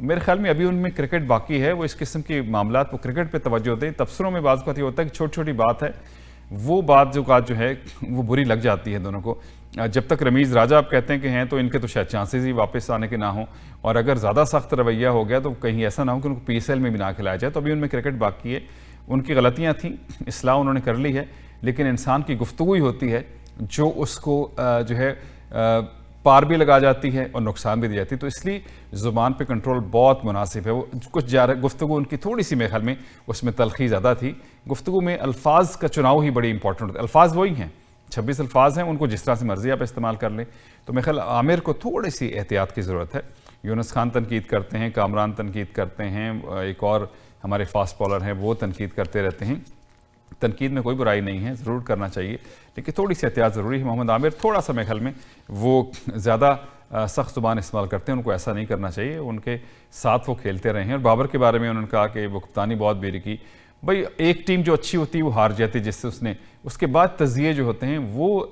میرے خیال میں ابھی ان میں کرکٹ باقی ہے، وہ اس قسم کے معاملات وہ کرکٹ پہ توجہ دیں. تبصروں میں بعض اوقات یہ ہوتا ہے کہ چھوٹی چھوٹی بات ہے، وہ بات جو ہے وہ بری لگ جاتی ہے دونوں کو. جب تک رمیز راجہ آپ کہتے ہیں کہ ہیں تو ان کے تو شاید چانسز ہی واپس آنے کے نہ ہوں، اور اگر زیادہ سخت رویہ ہو گیا تو کہیں ایسا نہ ہو کہ ان کو پی ایس ایل میں بھی نہ کھلایا جائے. تو ابھی ان میں کرکٹ باقی ہے. ان کی غلطیاں تھیں، اصلاح انہوں نے کر لی ہے، لیکن انسان کی گفتگو ہی ہوتی ہے جو اس کو جو ہے پار بھی لگا جاتی ہے اور نقصان بھی دی جاتی ہے. تو اس لیے زبان پہ کنٹرول بہت مناسب ہے. وہ کچھ گفتگو ان کی تھوڑی سی میرے خیال میں اس میں تلخی زیادہ تھی. گفتگو میں الفاظ کا چناؤ ہی بڑی امپورٹنٹ ہوتا ہے. الفاظ وہی ہیں، 26 الفاظ ہیں، ان کو جس طرح سے مرضی آپ استعمال کر لیں. تو میرے خیال عامر کو تھوڑی سی احتیاط کی ضرورت ہے. یونس خان تنقید کرتے ہیں، کامران تنقید کرتے ہیں، ایک اور ہمارے فاسٹ بالر ہیں وہ تنقید کرتے رہتے ہیں. تنقید میں کوئی برائی نہیں ہے، ضرور کرنا چاہیے، لیکن تھوڑی سی احتیاط ضروری ہے. محمد عامر تھوڑا سا میرے خیال میں وہ زیادہ سخت زبان استعمال کرتے ہیں، ان کو ایسا نہیں کرنا چاہیے. ان کے ساتھ وہ کھیلتے رہے ہیں. اور بابر کے بارے میں انہوں نے کہا کہ وہ کپتانی بہت بیری کی. بھئی ایک ٹیم جو اچھی ہوتی ہے وہ ہار جاتی ہے جس سے اس کے بعد تجزیے جو ہوتے ہیں وہ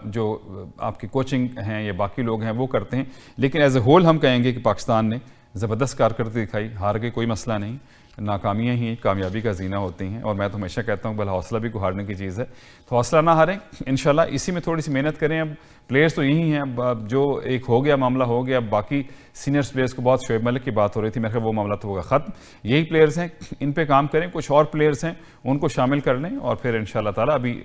جو آپ کی کوچنگ ہیں یا باقی لوگ ہیں وہ کرتے ہیں. لیکن ایز اے ہول ہم کہیں گے کہ پاکستان نے زبردست کارکردگی دکھائی. ہار کے کوئی مسئلہ نہیں، ناکامیاں ہی کامیابی کا زینہ ہوتی ہیں. اور میں تو ہمیشہ کہتا ہوں بل حوصلہ بھی کو ہارنے کی چیز ہے، تو حوصلہ نہ ہاریں. انشاءاللہ اسی میں تھوڑی سی محنت کریں. اب پلیئرز تو یہی ہیں، اب جو ایک ہو گیا معاملہ ہو گیا. اب باقی سینئرز پلیئرز کو بہت شعیب ملک کی بات ہو رہی تھی، میں خیال وہ معاملہ تو ہوگا ختم. یہی پلیئرز ہیں، ان پہ کام کریں. کچھ اور پلیئرز ہیں ان کو شامل کر لیں، اور پھر انشاءاللہ تعالیٰ ابھی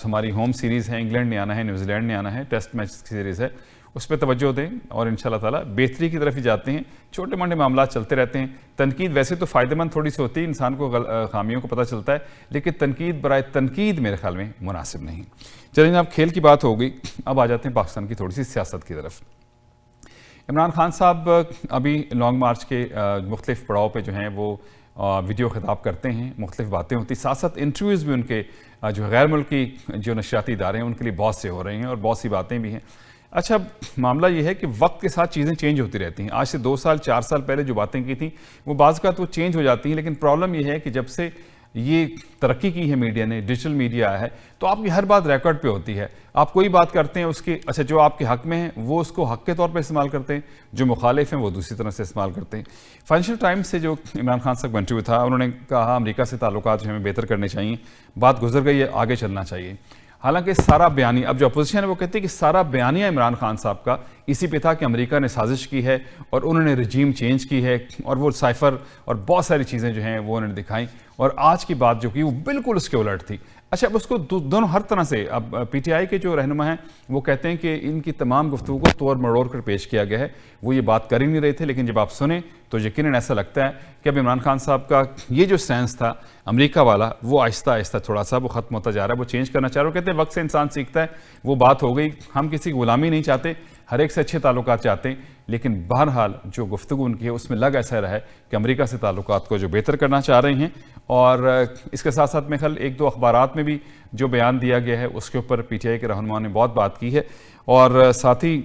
ہماری ہوم سیریز ہے، انگلینڈ نے آنا ہے، نیوزی لینڈ نے آنا ہے، ٹیسٹ میچ کی سیریز ہے، اس پہ توجہ دیں اور انشاءاللہ تعالیٰ بہتری کی طرف ہی جاتے ہیں. چھوٹے موٹے معاملات چلتے رہتے ہیں. تنقید ویسے تو فائدہ مند تھوڑی سی ہوتی ہے، انسان کو خامیوں کو پتہ چلتا ہے، لیکن تنقید برائے تنقید میرے خیال میں مناسب نہیں. چلیں اب کھیل کی بات ہو گئی، اب آ جاتے ہیں پاکستان کی تھوڑی سی سیاست کی طرف. عمران خان صاحب ابھی لانگ مارچ کے مختلف پڑاؤ پہ جو ہیں وہ ویڈیو خطاب کرتے ہیں، مختلف باتیں ہوتی ہیں. ساتھ ساتھ انٹرویوز بھی ان کے جو غیر ملکی جو نشریاتی ادارے ہیں ان کے لیے بہت سے ہو رہے ہیں اور بہت سی باتیں بھی ہیں. اچھا معاملہ یہ ہے کہ وقت کے ساتھ چیزیں چینج ہوتی رہتی ہیں. آج سے 2 سال 4 سال پہلے جو باتیں کی تھیں وہ بعض کا تو چینج ہو جاتی ہیں، لیکن پرابلم یہ ہے کہ جب سے یہ ترقی کی ہے میڈیا نے، ڈیجیٹل میڈیا آیا ہے، تو آپ کی ہر بات ریکارڈ پہ ہوتی ہے. آپ کوئی بات کرتے ہیں اس کی جو آپ کے حق میں ہیں وہ اس کو حق کے طور پہ استعمال کرتے ہیں، جو مخالف ہیں وہ دوسری طرح سے استعمال کرتے ہیں. فائنینشیل ٹائمز سے جو عمران خان صاحب انٹرویو تھا، انہوں نے کہا امریکہ سے تعلقات جو ہمیں بہتر کرنے چاہیے، بات گزر گئی ہے، آگے چلنا چاہیے. حالانکہ سارا بیانیہ، اب جو اپوزیشن ہے وہ کہتی ہے کہ سارا بیانیہ عمران خان صاحب کا اسی پہ تھا کہ امریکہ نے سازش کی ہے اور انہوں نے رجیم چینج کی ہے، اور وہ سائفر اور بہت ساری چیزیں جو ہیں وہ انہوں نے دکھائیں، اور آج کی بات جو کی وہ بالکل اس کے الٹ تھی. اچھا اب اس کو دونوں ہر طرح سے، اب پی ٹی آئی کے جو رہنما ہیں وہ کہتے ہیں کہ ان کی تمام گفتگو کو توڑ مروڑ کر پیش کیا گیا ہے، وہ یہ بات کر ہی نہیں رہے تھے. لیکن جب آپ سنیں تو یقیناً ایسا لگتا ہے کہ اب عمران خان صاحب کا یہ جو سٹینس تھا امریکہ والا وہ آہستہ آہستہ تھوڑا سا وہ ختم ہوتا جا رہا ہے، وہ چینج کرنا چاہ رہے. وہ کہتے ہیں وقت سے انسان سیکھتا ہے، وہ بات ہو گئی. ہم کسی کی غلامی نہیں چاہتے، ہر ایک سے اچھے تعلقات چاہتے ہیں، لیکن بہرحال جو گفتگو ان کی ہے اس میں لگ ایسا رہا ہے کہ امریکہ سے تعلقات کو جو بہتر کرنا چاہ رہے ہیں. اور اس کے ساتھ ساتھ میں خیال 1-2 اخبارات میں بھی جو بیان دیا گیا ہے اس کے اوپر پی ٹی آئی کے رہنماؤں نے بہت بات کی ہے. اور ساتھ ہی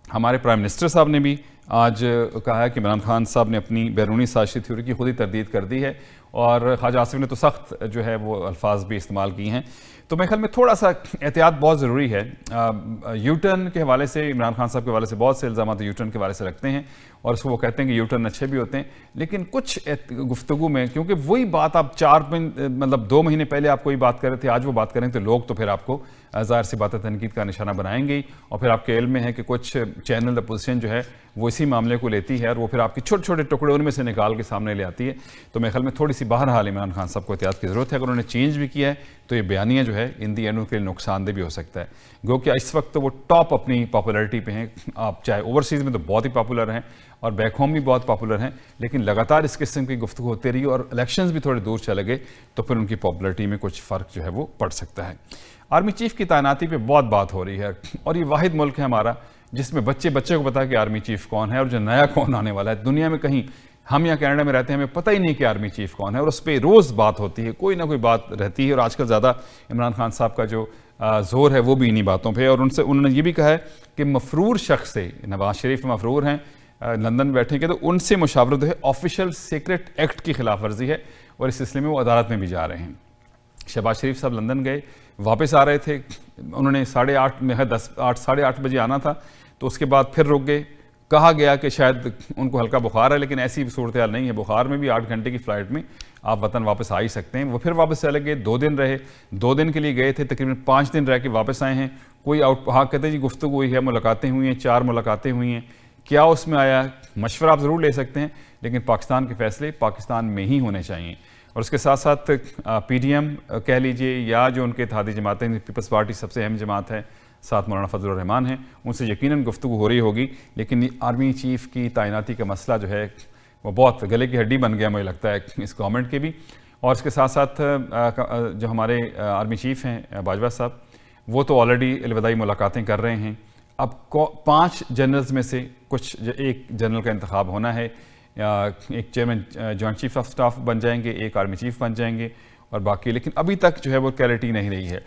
ہمارے پرائم منسٹر صاحب نے بھی آج کہا ہے کہ عمران خان صاحب نے اپنی بیرونی سازشی تھیوری کی خود ہی تردید کر دی ہے، اور خواجہ آصف نے تو سخت جو ہے وہ الفاظ بھی استعمال کی ہیں. تو میرے خیال میں تھوڑا سا احتیاط بہت ضروری ہے. یو ٹرن کے حوالے سے عمران خان صاحب کے حوالے سے بہت سے الزامات یو ٹرن کے حوالے سے رکھتے ہیں، اور اس کو وہ کہتے ہیں کہ یو ٹرن اچھے بھی ہوتے ہیں، لیکن کچھ گفتگو میں کیونکہ وہی بات آپ 2 مہینے پہلے آپ کوئی بات کر رہے تھے، آج وہ بات کریں تو لوگ تو پھر آپ کو ظاہر سی بات ہے تنقید کا نشانہ بنائیں گے. اور پھر آپ کے علم میں ہے کہ کچھ چینل اپوزیشن جو ہے وہ اسی معاملے کو لیتی ہے اور وہ پھر آپ کے چھوٹے چھوٹے ٹکڑے ان میں سے نکال کے سامنے لے آتی ہے. تو میرے خیال میں تھوڑی سی بہرحال عمران خان صاحب کو احتیاط کی ضرورت ہے. اگر انہوں نے چینج بھی کیا ہے تو یہ بیانیہ جو ہے ان دی اینڈ کے لیے نقصان دہ بھی ہو سکتا ہے. گو کہ اس وقت تو وہ ٹاپ اپنی پاپولیرٹی پہ ہیں، آپ چاہے اوورسیز میں تو بہت ہی پاپولر ہیں اور بیک ہوم بھی بہت پاپولر ہیں، لیکن لگاتار اس قسم کی گفتگو ہوتی رہی اور الیکشنز بھی تھوڑے دور چلے گئے تو پھر ان کی پاپولیرٹی میں کچھ فرق جو ہے وہ پڑ سکتا ہے. آرمی چیف کی تعیناتی پہ بہت بات ہو رہی ہے، اور یہ واحد ملک ہے ہمارا جس میں بچے کو پتا کہ آرمی چیف کون ہے اور جو نیا کون آنے والا ہے. دنیا میں کہیں ہم یا کینیڈا میں رہتے ہیں ہمیں پتہ ہی نہیں کہ آرمی چیف کون ہے، اور اس پہ روز بات ہوتی ہے، کوئی نہ کوئی بات رہتی ہے. اور آج کل زیادہ عمران خان صاحب کا جو زور ہے وہ بھی انہی باتوں پہ. اور انہوں نے یہ بھی کہا ہے کہ مفرور شخص سے، نواز شریف مفرور ہیں، لندن بیٹھے کہ تو ان سے مشاورت ہے، آفیشیل سیکرٹ ایکٹ کی خلاف ورزی ہے، اور اس سلسلے میں وہ عدالت میں بھی جا رہے ہیں. شہباز شریف صاحب لندن گئے، واپس آ رہے تھے، انہوں نے 8:30 بجے آنا تھا، تو اس کے بعد پھر رک گئے. کہا گیا کہ شاید ان کو ہلکا بخار ہے، لیکن ایسی صورتحال نہیں ہے. بخار میں بھی 8 گھنٹے کی فلائٹ میں آپ وطن واپس آ ہی سکتے ہیں. وہ پھر واپس چلے گئے، 2 دن رہے، 2 دن کے لیے گئے تھے، تقریباً 5 دن رہ کے واپس آئے ہیں. کوئی ہاں کہتے ہیں جی گفتگو ہوئی ہے، ملاقاتیں ہوئی ہیں، 4 ملاقاتیں ہوئی ہیں. کیا اس میں آیا؟ مشورہ آپ ضرور لے سکتے ہیں، لیکن پاکستان کے فیصلے پاکستان میں ہی ہونے چاہیے. اور اس کے ساتھ ساتھ پی ڈی ایم کہہ لیجئے یا جو ان کے اتحادی جماعتیں، پیپلز پارٹی سب سے اہم جماعت ہے، ساتھ مولانا فضل الرحمان ہیں، ان سے یقیناً گفتگو ہو رہی ہوگی. لیکن آرمی چیف کی تعیناتی کا مسئلہ جو ہے وہ بہت گلے کی ہڈی بن گیا مجھے لگتا ہے اس گورنمنٹ کے بھی. اور اس کے ساتھ ساتھ جو ہمارے آرمی چیف ہیں باجوہ صاحب، وہ تو آلریڈی الوداعی ملاقاتیں کر رہے ہیں. اب 5 جنرلز میں سے ایک جنرل کا انتخاب ہونا ہے، ایک chairman joint chief of staff بن جائیں گے، ایک آرمی چیف بن جائیں گے اور باقی. لیکن ابھی تک جو ہے وہ کلیئرٹی نہیں رہی ہے.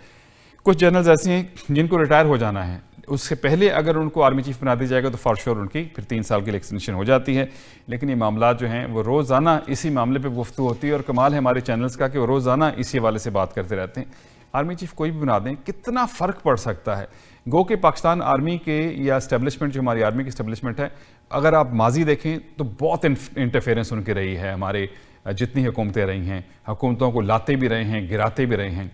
کچھ جنرلز ایسے ہیں جن کو ریٹائر ہو جانا ہے، اس سے پہلے اگر ان کو آرمی چیف بنا دیا جائے گا تو فار شور ان کی پھر 3 سال کی ایکسٹینشن ہو جاتی ہے. لیکن یہ معاملات جو ہیں وہ روزانہ اسی معاملے پہ گفتگو ہوتی ہے، اور کمال ہے ہمارے چینلز کا کہ وہ روزانہ اسی حوالے سے بات کرتے رہتے ہیں. آرمی چیف کوئی بھی بنا دیں، کتنا فرق پڑ سکتا ہے. گو کہ پاکستان آرمی کے یا اسٹیبلشمنٹ جو ہماری آرمی کی اسٹیبلشمنٹ ہے، اگر آپ ماضی دیکھیں تو بہت انٹرفیئرنس ان کی رہی ہے. ہمارے جتنی حکومتیں رہی ہیں، حکومتوں کو لاتے بھی رہے ہیں، گراتے بھی رہے ہیں.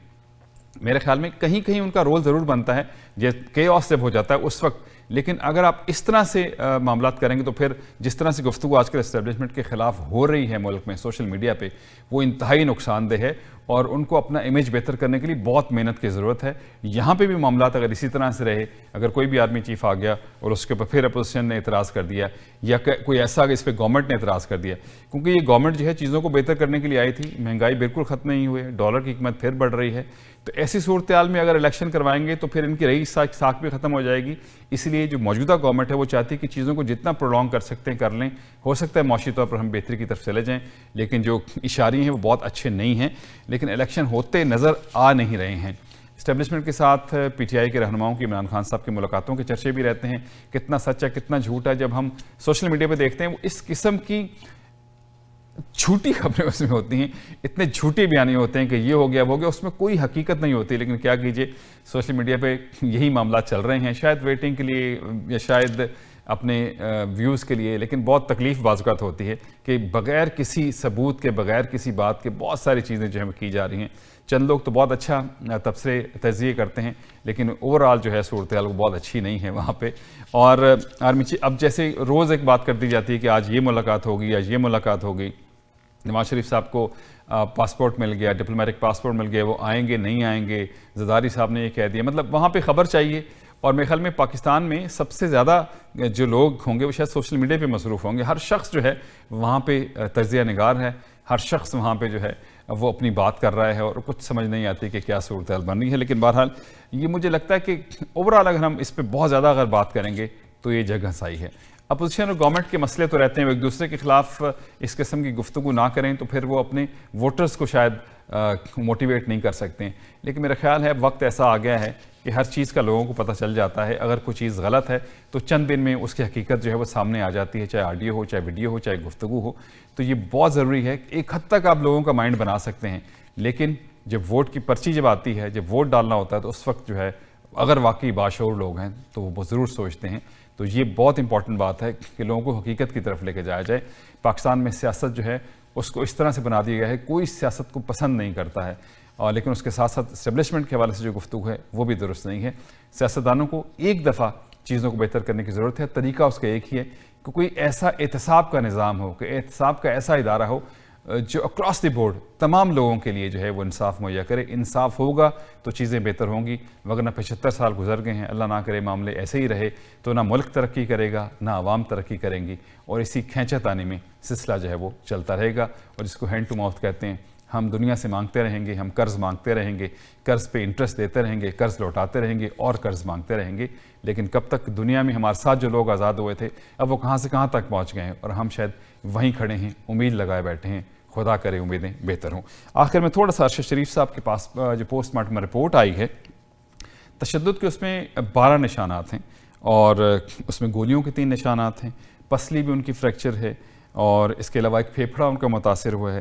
میرے خیال میں کہیں کہیں ان کا رول ضرور بنتا ہے جب کیوس جب ہو جاتا ہے اس وقت. لیکن اگر آپ اس طرح سے معاملات کریں گے تو پھر جس طرح سے گفتگو آج کل اسٹیبلشمنٹ کے خلاف ہو رہی ہے ملک میں سوشل میڈیا پہ، وہ انتہائی نقصان دہ ہے. اور ان کو اپنا امیج بہتر کرنے کے لیے بہت محنت کی ضرورت ہے. یہاں پہ بھی معاملات اگر اسی طرح سے رہے، اگر کوئی بھی آرمی چیف آ گیا اور اس کے اوپر پھر اپوزیشن نے اعتراض کر دیا یا کوئی ایسا کہ اس پہ گورنمنٹ نے اعتراض کر دیا، کیونکہ یہ گورنمنٹ جو ہے چیزوں کو بہتر کرنے کے لیے آئی تھی. مہنگائی بالکل ختم نہیں ہوئی ہے، ڈالر کی قیمت پھر بڑھ رہی ہے. تو ایسی صورتحال میں اگر الیکشن کروائیں گے تو پھر ان کی رہی ساکھ بھی ختم ہو جائے گی. اس لیے جو موجودہ گورنمنٹ ہے وہ چاہتی ہے کہ چیزوں کو جتنا پرولونگ کر سکتے ہیں کر لیں. ہو سکتا ہے معاشی طور پر ہم بہتری کی طرف چلے جائیں، لیکن جو اشارے ہیں وہ بہت اچھے نہیں ہیں. لیکن الیکشن ہوتے نظر آ نہیں رہے ہیں. اسٹیبلشمنٹ کے ساتھ پی ٹی آئی کے رہنماؤں کی، عمران خان صاحب کی ملاقاتوں کے چرچے بھی رہتے ہیں. کتنا سچ ہے کتنا جھوٹ ہے جب ہم سوشل میڈیا پہ دیکھتے ہیں، وہ اس قسم کی جھوٹی خبریں اس میں ہوتی ہیں، اتنے جھوٹے بیانے ہوتے ہیں کہ یہ ہو گیا وہ ہو گیا، اس میں کوئی حقیقت نہیں ہوتی. لیکن کیا کیجئے، سوشل میڈیا پہ یہی معاملات چل رہے ہیں، شاید ویٹنگ کے لیے یا شاید اپنے ویوز کے لیے. لیکن بہت تکلیف بعض اوقات ہوتی ہے کہ بغیر کسی ثبوت کے، بغیر کسی بات کے بہت ساری چیزیں جو ہیں کی جا رہی ہیں. چند لوگ تو بہت اچھا تبصرے تجزیے کرتے ہیں، لیکن اوورآل جو ہے صورتحال وہ بہت اچھی نہیں ہے وہاں پہ. اور آرمی چیف اب جیسے روز ایک بات کر دی جاتی ہے کہ آج یہ ملاقات ہوگی، آج یہ ملاقات ہوگی. نواز شریف صاحب کو پاسپورٹ مل گیا، ڈپلومیٹک پاسپورٹ مل گیا، وہ آئیں گے نہیں آئیں گے. زرداری صاحب نے یہ کہہ دیا. مطلب وہاں پہ خبر چاہیے. اور میرے خیال میں پاکستان میں سب سے زیادہ جو لوگ ہوں گے وہ شاید سوشل میڈیا پہ مصروف ہوں گے. ہر شخص جو ہے وہاں پہ تجزیہ نگار ہے، ہر شخص وہاں پہ جو ہے وہ اپنی بات کر رہا ہے اور کچھ سمجھ نہیں آتی کہ کیا صورتحال بن رہی ہے. لیکن بہرحال یہ مجھے لگتا ہے کہ اوورآل اگر ہم اس پہ بہت زیادہ اگر بات کریں گے تو یہ جگہ ہنسائی ہے. اپوزیشن اور گورنمنٹ کے مسئلے تو رہتے ہیں، وہ ایک دوسرے کے خلاف اس قسم کی گفتگو نہ کریں تو پھر وہ اپنے ووٹرز کو شاید موٹیویٹ نہیں کر سکتے ہیں. لیکن میرا خیال ہے وقت ایسا آ گیا ہے کہ ہر چیز کا لوگوں کو پتہ چل جاتا ہے. اگر کوئی چیز غلط ہے تو چند دن میں اس کی حقیقت جو ہے وہ سامنے آ جاتی ہے، چاہے آڈیو ہو، چاہے ویڈیو ہو، چاہے گفتگو ہو. تو یہ بہت ضروری ہے. ایک حد تک آپ لوگوں کا مائنڈ بنا سکتے ہیں، لیکن جب ووٹ کی پرچی جب آتی ہے، جب ووٹ ڈالنا ہوتا ہے تو اس وقت جو ہے اگر واقعی باشعور لوگ ہیں تو وہ ضرور سوچتے ہیں. تو یہ بہت امپورٹنٹ بات ہے کہ لوگوں کو حقیقت کی طرف لے کے جایا جائے. پاکستان میں سیاست جو ہے اس کو اس طرح سے بنا دیا گیا ہے، کوئی سیاست کو پسند نہیں کرتا ہے. لیکن اس کے ساتھ ساتھ اسٹیبلشمنٹ کے حوالے سے جو گفتگو ہے وہ بھی درست نہیں ہے. سیاستدانوں کو ایک دفعہ چیزوں کو بہتر کرنے کی ضرورت ہے. طریقہ اس کا ایک ہی ہے کہ کوئی ایسا احتساب کا نظام ہو، کہ احتساب کا ایسا ادارہ ہو جو اکراس دی بورڈ تمام لوگوں کے لیے جو ہے وہ انصاف مہیا کرے. انصاف ہوگا تو چیزیں بہتر ہوں گی، ورنہ 75 سال گزر گئے ہیں، اللہ نہ کرے معاملے ایسے ہی رہے تو نہ ملک ترقی کرے گا نہ عوام ترقی کریں گی، اور اسی کھینچا تانی میں سلسلہ جو ہے وہ چلتا رہے گا. اور جس کو ہینڈ ٹو ماؤتھ کہتے ہیں، ہم دنیا سے مانگتے رہیں گے، ہم قرض مانگتے رہیں گے، قرض پہ انٹرسٹ دیتے رہیں گے، قرض لوٹاتے رہیں گے اور قرض مانگتے رہیں گے. لیکن کب تک دنیا میں ہمارے ساتھ جو لوگ آزاد ہوئے تھے اب وہ کہاں سے کہاں تک پہنچ گئے ہیں، اور ہم شاید وہیں کھڑے ہیں، امید لگائے بیٹھے ہیں. خدا کرے امیدیں بہتر ہوں. آخر میں تھوڑا سا ارشد شریف صاحب کے پاس جو پوسٹ مارٹم رپورٹ آئی ہے، تشدد کے اس میں 12 نشانات ہیں، اور اس میں گولیوں کے 3 نشانات ہیں، پسلی بھی ان کی فریکچر ہے، اور اس کے علاوہ ایک پھیپھڑا ان کا متاثر ہوا ہے.